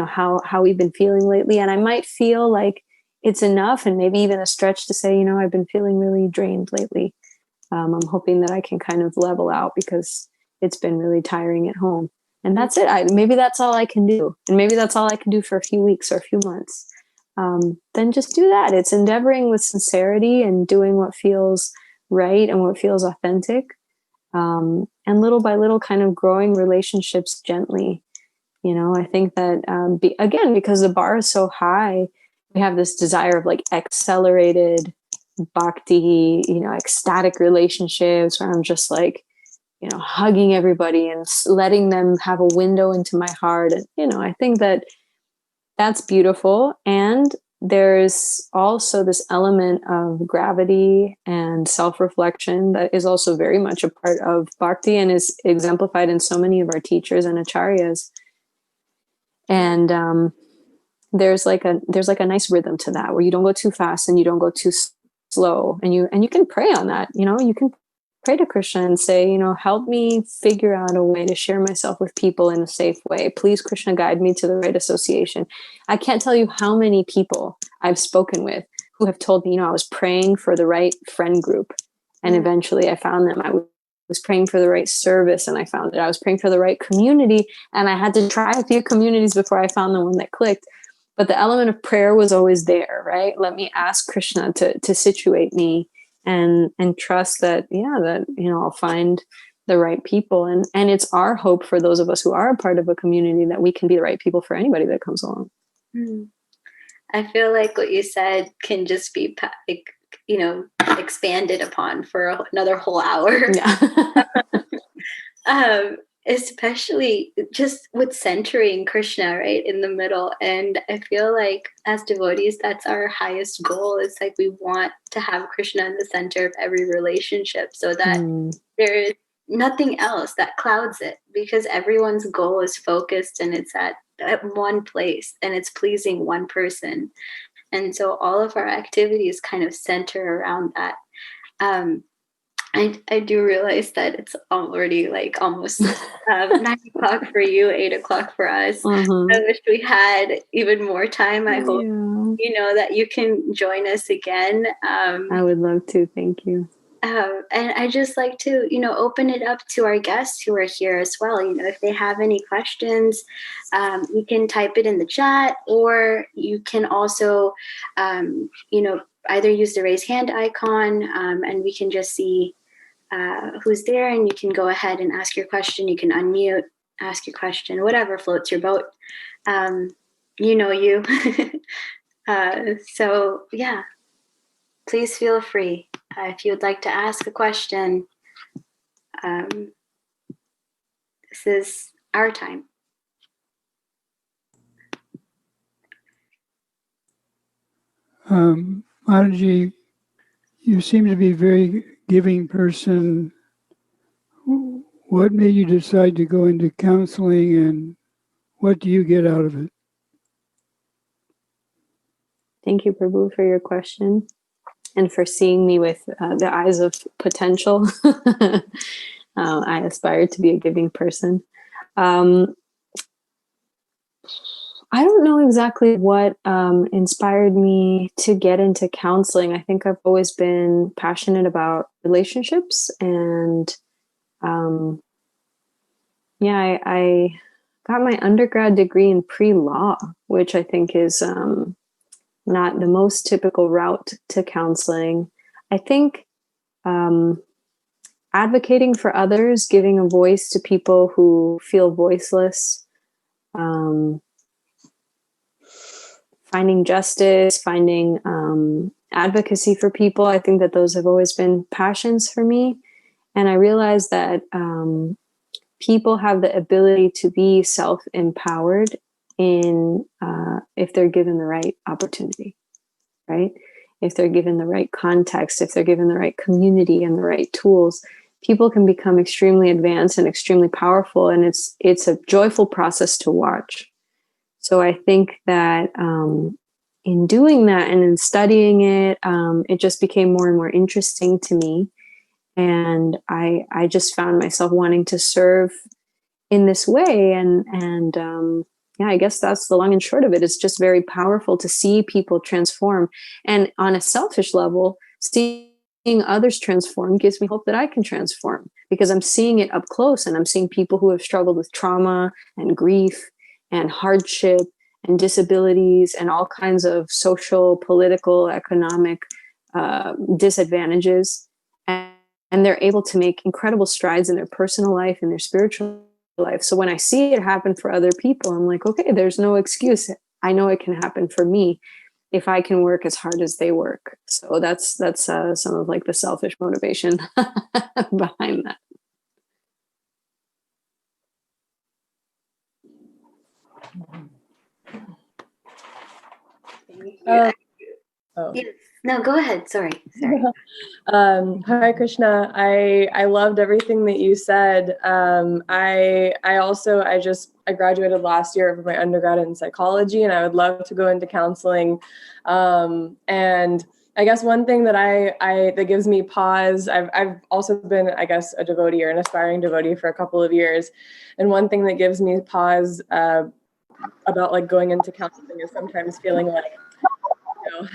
how we've been feeling lately. And I might feel like it's enough, and maybe even a stretch, to say, I've been feeling really drained lately. I'm hoping that I can kind of level out because it's been really tiring at home. And that's it. Maybe that's all I can do. And maybe that's all I can do for a few weeks or a few months. Then just do that. It's endeavoring with sincerity and doing what feels right and what feels authentic. And little by little, kind of growing relationships gently. I think that, again, because the bar is so high, we have this desire of like accelerated bhakti, ecstatic relationships where I'm just like, hugging everybody and letting them have a window into my heart. And, I think that that's beautiful. And there's also this element of gravity and self-reflection that is also very much a part of bhakti and is exemplified in so many of our teachers and acharyas. And, there's like a nice rhythm to that, where you don't go too fast and you don't go too slow, and you can pray on that. You can pray to Krishna and say, help me figure out a way to share myself with people in a safe way. Please, Krishna, guide me to the right association. I can't tell you how many people I've spoken with who have told me, I was praying for the right friend group, and eventually I found them. I was praying for the right service, and I found it. I was praying for the right community, and I had to try a few communities before I found the one that clicked. But the element of prayer was always there, right? Let me ask Krishna to situate me, and trust that, I'll find the right people. And it's our hope for those of us who are a part of a community that we can be the right people for anybody that comes along. I feel like what you said can just be, expanded upon for another whole hour. Yeah. Especially just with centering Krishna right in the middle. And I feel like as devotees, that's our highest goal. It's like we want to have Krishna in the center of every relationship, so that there is nothing else that clouds it, because everyone's goal is focused and it's at one place and it's pleasing one person. And so all of our activities kind of center around that. I do realize that it's already like almost 9 o'clock for you, 8 o'clock for us. I wish we had even more time. I hope, that you can join us again. I would love to. Thank you. And I just like to, open it up to our guests who are here as well. If they have any questions, you can type it in the chat, or you can also, either use the raise hand icon, and we can just see who's there, and you can go ahead and ask your question. You can unmute, ask your question, whatever floats your boat. You. So yeah, please feel free. If you would like to ask a question, this is our time. Mataji, you seem to be a very giving person. What made you decide to go into counseling, and what do you get out of it? Thank you, Prabhu, for your question and for seeing me with the eyes of potential. I aspire to be a giving person. I don't know exactly what inspired me to get into counseling. I think I've always been passionate about relationships, and I got my undergrad degree in pre-law, which I think is not the most typical route to counseling. I think advocating for others, giving a voice to people who feel voiceless, finding justice, finding advocacy for people. I think that those have always been passions for me. And I realized that people have the ability to be self-empowered if they're given the right opportunity, right? If they're given the right context, if they're given the right community and the right tools, people can become extremely advanced and extremely powerful. And it's a joyful process to watch. So I think that in doing that and in studying it, it just became more and more interesting to me. And I just found myself wanting to serve in this way. And I guess that's the long and short of it. It's just very powerful to see people transform. And on a selfish level, seeing others transform gives me hope that I can transform, because I'm seeing it up close, and I'm seeing people who have struggled with trauma and grief and hardship and disabilities and all kinds of social, political, economic disadvantages. And they're able to make incredible strides in their personal life and their spiritual life. So when I see it happen for other people, I'm like, okay, there's no excuse. I know it can happen for me if I can work as hard as they work. So that's some of like the selfish motivation behind that. Thank you. Yes. No, go ahead. Sorry. Hare Krishna. I loved everything that you said. I graduated last year of my undergrad in psychology, and I would love to go into counseling. And I guess one thing that that gives me pause, I've also been, I guess, a devotee or an aspiring devotee for a couple of years. And one thing that gives me pause about like going into counseling is sometimes feeling like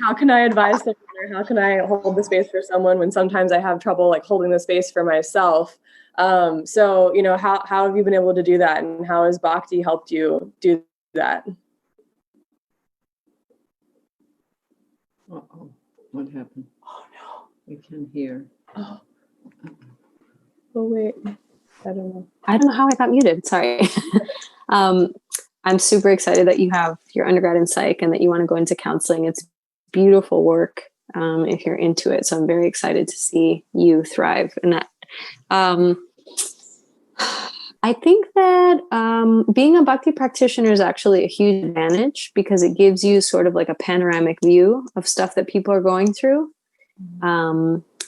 how can I advise someone, or how can I hold the space for someone when sometimes I have trouble like holding the space for myself? So, how have you been able to do that, and how has Bhakti helped you do that? Uh-oh, what happened? Oh no, we can hear. Oh, wait, I don't know. I don't know how I got muted. Sorry. I'm super excited that you have your undergrad in psych and that you want to go into counseling. It's beautiful work if you're into it. So I'm very excited to see you thrive in that. I think that being a Bhakti practitioner is actually a huge advantage because it gives you sort of like a panoramic view of stuff that people are going through.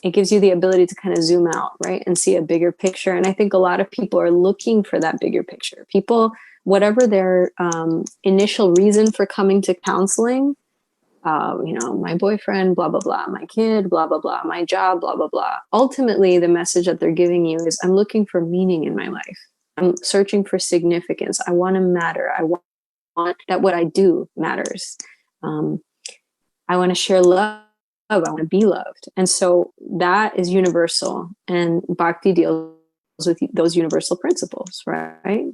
It gives you the ability to kind of zoom out, right, and see a bigger picture. And I think a lot of people are looking for that bigger picture. People, whatever their initial reason for coming to counseling, my boyfriend, blah, blah, blah, my kid, blah, blah, blah, my job, blah, blah, blah. Ultimately, the message that they're giving you is, I'm looking for meaning in my life. I'm searching for significance. I want to matter. I want that what I do matters. I want to share love. I want to be loved. And so that is universal. And Bhakti deals with those universal principles, right?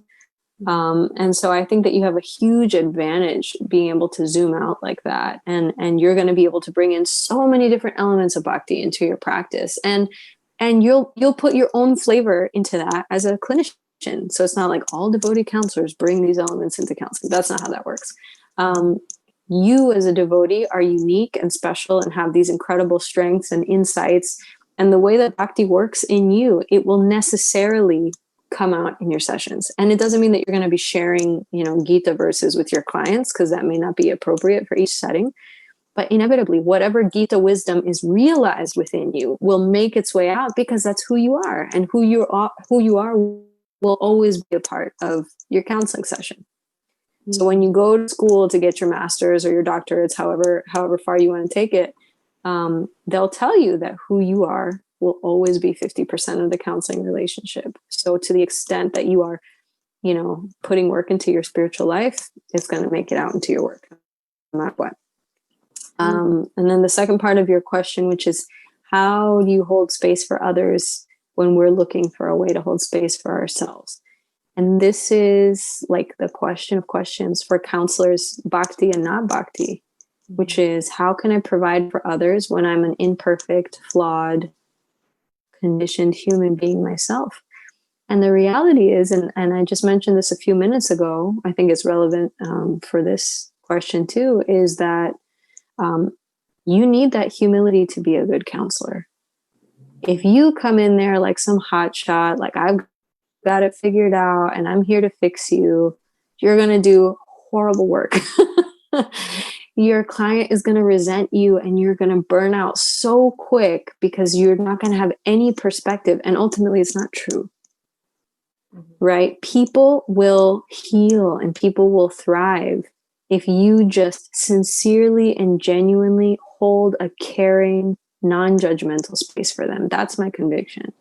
And so I think that you have a huge advantage being able to zoom out like that. And you're going to be able to bring in so many different elements of Bhakti into your practice. And you'll put your own flavor into that as a clinician. So it's not like all devotee counselors bring these elements into counseling. That's not how that works. You as a devotee are unique and special and have these incredible strengths and insights. And the way that Bhakti works in you, it will necessarily come out in your sessions. And it doesn't mean that you're going to be sharing, Gita verses with your clients, because that may not be appropriate for each setting. But inevitably, whatever Gita wisdom is realized within you will make its way out, because that's who you are. And who you are will always be a part of your counseling session. So when you go to school to get your master's or your doctorates, however far you want to take it, they'll tell you that who you are will always be 50% of the counseling relationship. So to the extent that you are, putting work into your spiritual life, it's going to make it out into your work, no matter what. And then the second part of your question, which is, how do you hold space for others when we're looking for a way to hold space for ourselves? And this is like the question of questions for counselors, Bhakti and not Bhakti, which is, how can I provide for others when I'm an imperfect, flawed, conditioned human being myself? And the reality is, and I just mentioned this a few minutes ago, I think it's relevant for this question too, is that you need that humility to be a good counselor. If you come in there like some hotshot, like I've got it figured out and I'm here to fix you, you're going to do horrible work. Your client is going to resent you and you're going to burn out so quick because you're not going to have any perspective. And ultimately, it's not true. Right? People will heal and people will thrive if you just sincerely and genuinely hold a caring, non-judgmental space for them. That's my conviction.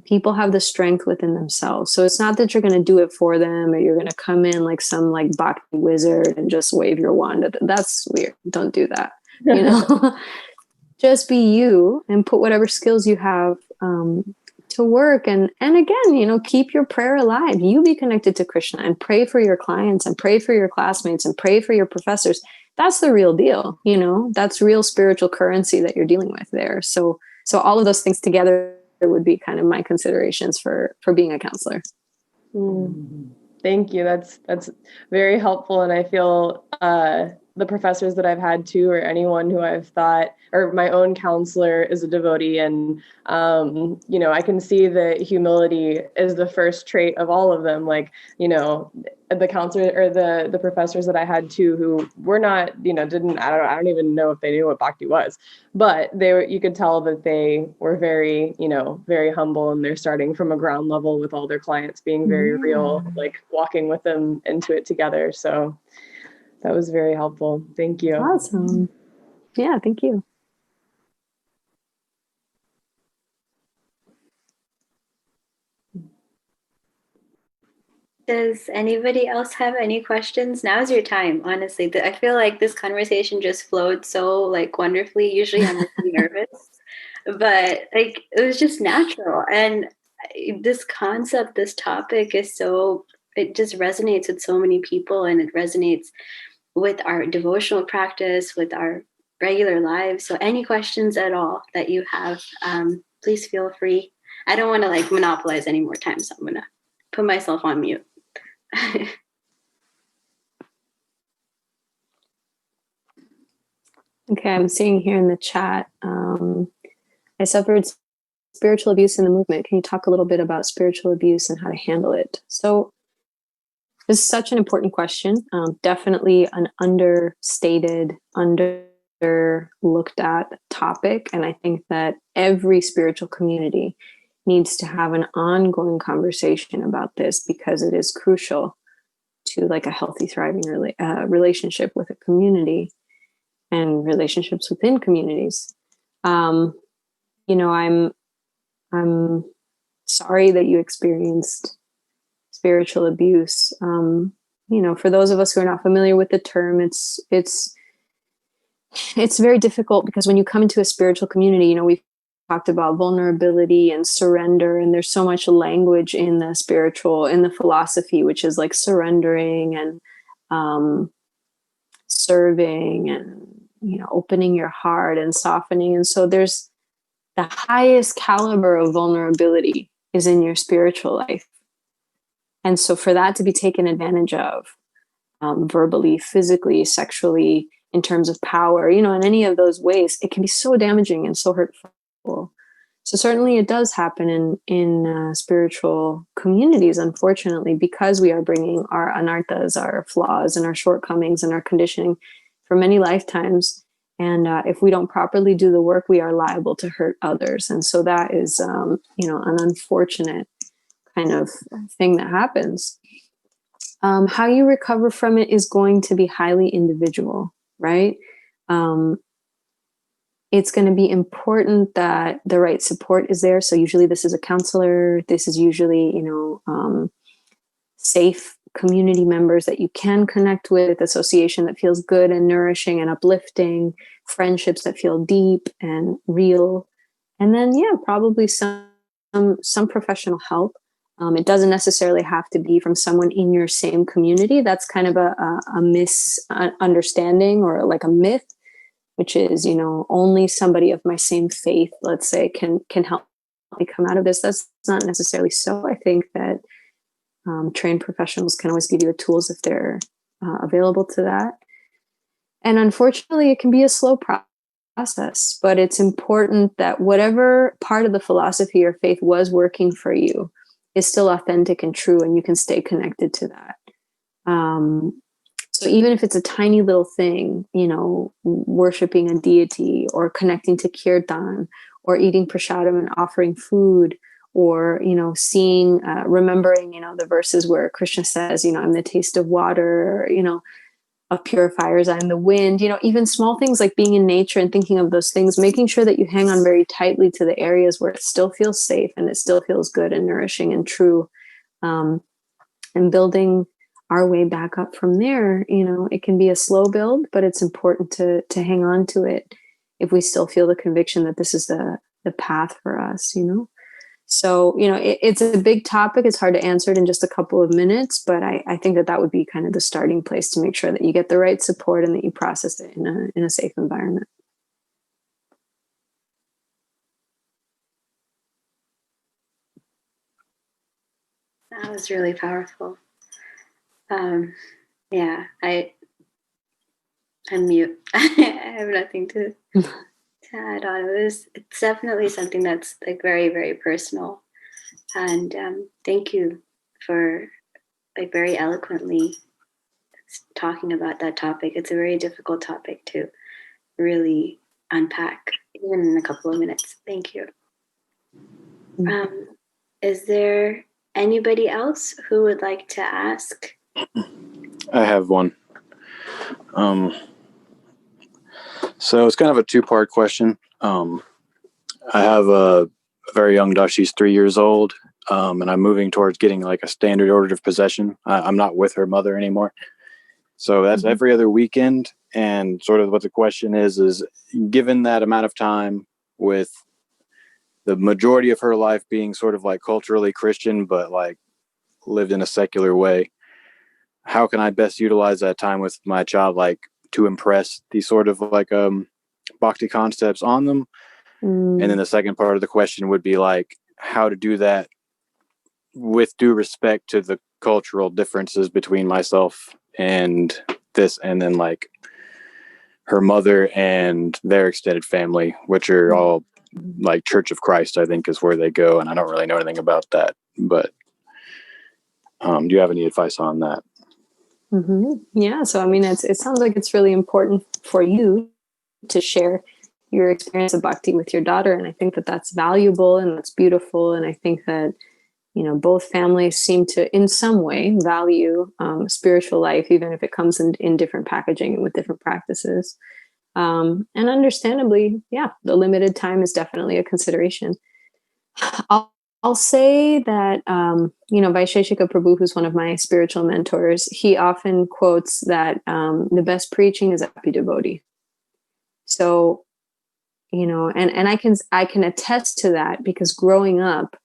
People have the strength within themselves. So it's not that you're going to do it for them or you're going to come in like some like Bhakti wizard and just wave your wand. That's weird. Don't do that. Just be you and put whatever skills you have to work. And again, keep your prayer alive. You be connected to Krishna and pray for your clients and pray for your classmates and pray for your professors. That's the real deal. That's real spiritual currency that you're dealing with there. So all of those things together would be kind of my considerations for being a counselor. Thank you. That's very helpful. And I feel the professors that I've had too, or anyone who I've thought, or my own counselor is a devotee. And, I can see that humility is the first trait of all of them. Like, the counselor or the professors that I had too, who were not, I don't even know if they knew what Bhakti was, but you could tell that they were very, very humble, and they're starting from a ground level with all their clients, being very real, like walking with them into it together. So that was very helpful. Thank you. Awesome. Yeah, thank you. Does anybody else have any questions? Now's your time, honestly. I feel like this conversation just flowed so like wonderfully. Usually I'm really nervous, but like it was just natural. And this concept, this topic is so, it just resonates with so many people, and it resonates with our devotional practice, with our regular lives. So any questions at all that you have, please feel free. I don't want to like monopolize any more time, so I'm gonna put myself on mute. Okay, I'm seeing here in the chat, I suffered spiritual abuse in the movement. Can you talk a little bit about spiritual abuse and how to handle it? So this is such an important question. Definitely an understated, underlooked at topic. And I think that every spiritual community needs to have an ongoing conversation about this, because it is crucial to like a healthy, thriving relationship with a community and relationships within communities. I'm sorry that you experienced spiritual abuse. For those of us who are not familiar with the term, it's very difficult, because when you come into a spiritual community, we've talked about vulnerability and surrender, and there's so much language in the philosophy, which is like surrendering and serving and opening your heart and softening. And so there's the highest caliber of vulnerability is in your spiritual life. And so for that to be taken advantage of, verbally, physically, sexually, in terms of power, in any of those ways, it can be so damaging and so hurtful. So certainly it does happen in spiritual communities, unfortunately, because we are bringing our anarthas, our flaws and our shortcomings and our conditioning for many lifetimes. And if we don't properly do the work, we are liable to hurt others. And so that is, an unfortunate kind of thing that happens. How you recover from it is going to be highly individual, right? It's going to be important that the right support is there. So usually this is a counselor. This is usually, safe community members that you can connect with, association that feels good and nourishing and uplifting, friendships that feel deep and real. And then, probably some professional help. It doesn't necessarily have to be from someone in your same community. That's kind of a misunderstanding or like a myth, which is, only somebody of my same faith, let's say, can help me come out of this. That's not necessarily so. I think that trained professionals can always give you the tools if they're available to that. And unfortunately, it can be a slow process, but it's important that whatever part of the philosophy or faith was working for you is still authentic and true, and you can stay connected to that. So even if it's a tiny little thing, worshiping a deity or connecting to kirtan or eating prasadam and offering food, or, seeing, remembering, the verses where Krishna says, I'm the taste of water, of purifiers, I'm the wind, even small things like being in nature and thinking of those things, making sure that you hang on very tightly to the areas where it still feels safe and it still feels good and nourishing and true, and building our way back up from there. It can be a slow build, but it's important to hang on to it if we still feel the conviction that this is the path for us, So, it's a big topic. It's hard to answer it in just a couple of minutes, but I think that would be kind of the starting place to make sure that you get the right support and that you process it in a safe environment. That was really powerful. I'm mute. I have nothing to add on. It's definitely something that's like very, very personal. And thank you for like very eloquently talking about that topic. It's a very difficult topic to really unpack, even in a couple of minutes. Thank you. Is there anybody else who would like to ask? I have one. So it's kind of a two-part question. I have a very young Dasi. She's 3 years old. and I'm moving towards getting like a standard order of possession. I'm not with her mother anymore. So that's every other weekend. And sort of what the question is given that amount of time, with the majority of her life being sort of like culturally Christian, but like lived in a secular way, how can I best utilize that time with my child, like to impress these sort of like bhakti concepts on them? And then the second part of the question would be like how to do that with due respect to the cultural differences between myself and this, and then like her mother and their extended family, which are all like Church of Christ, I think is where they go. And I don't really know anything about that, but do you have any advice on that? Yeah. So, I mean, it sounds like it's really important for you to share your experience of bhakti with your daughter. And I think that that's valuable and that's beautiful. And I think that, you know, both families seem to, in some way, value spiritual life, even if it comes in different packaging and with different practices. And understandably, yeah, the limited time is definitely a consideration. I'll say that, you know, Vaisheshika Prabhu, who's one of my spiritual mentors, he often quotes that the best preaching is happy devotee. So, you know, and I can attest to that, because growing up,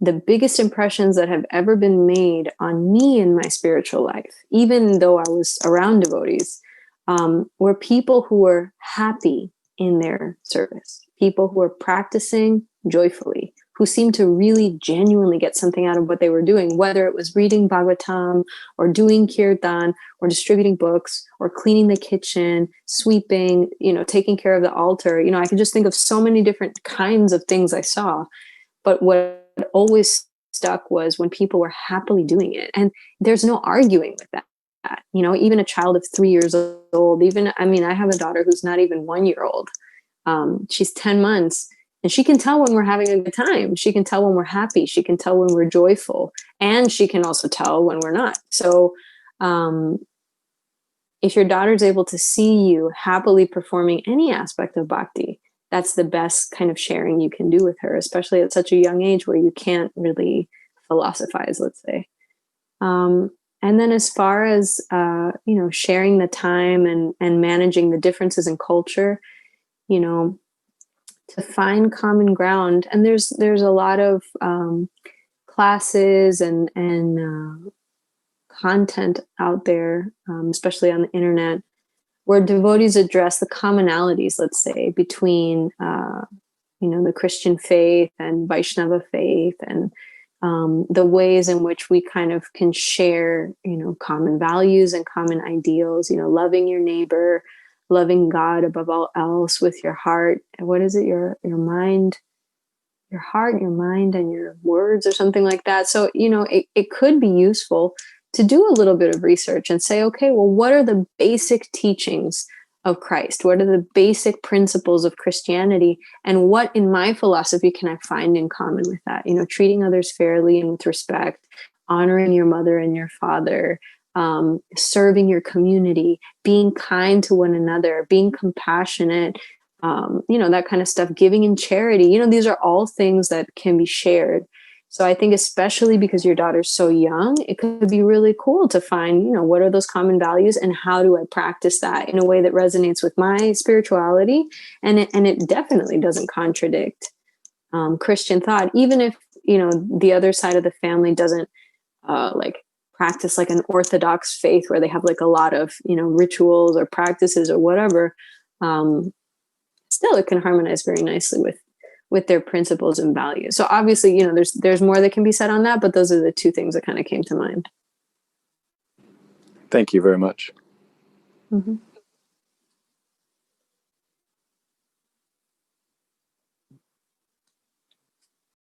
the biggest impressions that have ever been made on me in my spiritual life, even though I was around devotees, were people who were happy in their service, people who were practicing joyfully, who seemed to really genuinely get something out of what they were doing, whether it was reading Bhagavatam or doing kirtan or distributing books or cleaning the kitchen, sweeping, you know, taking care of the altar. You know, I can just think of so many different kinds of things I saw. But what always stuck was when people were happily doing it. And there's no arguing with that. You know, even a child of 3 years old, I mean, I have a daughter who's not even 1 year old. She's 10 months. And she can tell when we're having a good time. She can tell when we're happy. She can tell when we're joyful. And she can also tell when we're not. So if your daughter's able to see you happily performing any aspect of bhakti, that's the best kind of sharing you can do with her, especially at such a young age where you can't really philosophize, let's say. And then as far as, you know, sharing the time and managing the differences in culture, you know, to find common ground. And there's a lot of classes and content out there, especially on the internet, where devotees address the commonalities, let's say, between, you know, the Christian faith and Vaishnava faith, and the ways in which we kind of can share, you know, common values and common ideals, you know, loving your neighbor, loving God above all else with your heart. What is it? Your mind, your heart, your mind, and your words, or something like that. So, you know, it could be useful to do a little bit of research and say, okay, well, what are the basic teachings of Christ? What are the basic principles of Christianity? And what in my philosophy can I find in common with that? You know, treating others fairly and with respect, honoring your mother and your father, serving your community, being kind to one another, being compassionate, you know, that kind of stuff, giving in charity. You know, these are all things that can be shared. So I think especially because your daughter's so young, it could be really cool to find, you know, what are those common values and how do I practice that in a way that resonates with my spirituality? And it definitely doesn't contradict Christian thought, even if, you know, the other side of the family doesn't like practice like an orthodox faith where they have like a lot of, you know, rituals or practices or whatever. Still, it can harmonize very nicely with their principles and values. So obviously, you know, there's more that can be said on that, but those are the two things that kind of came to mind. Thank you very much. Mm-hmm.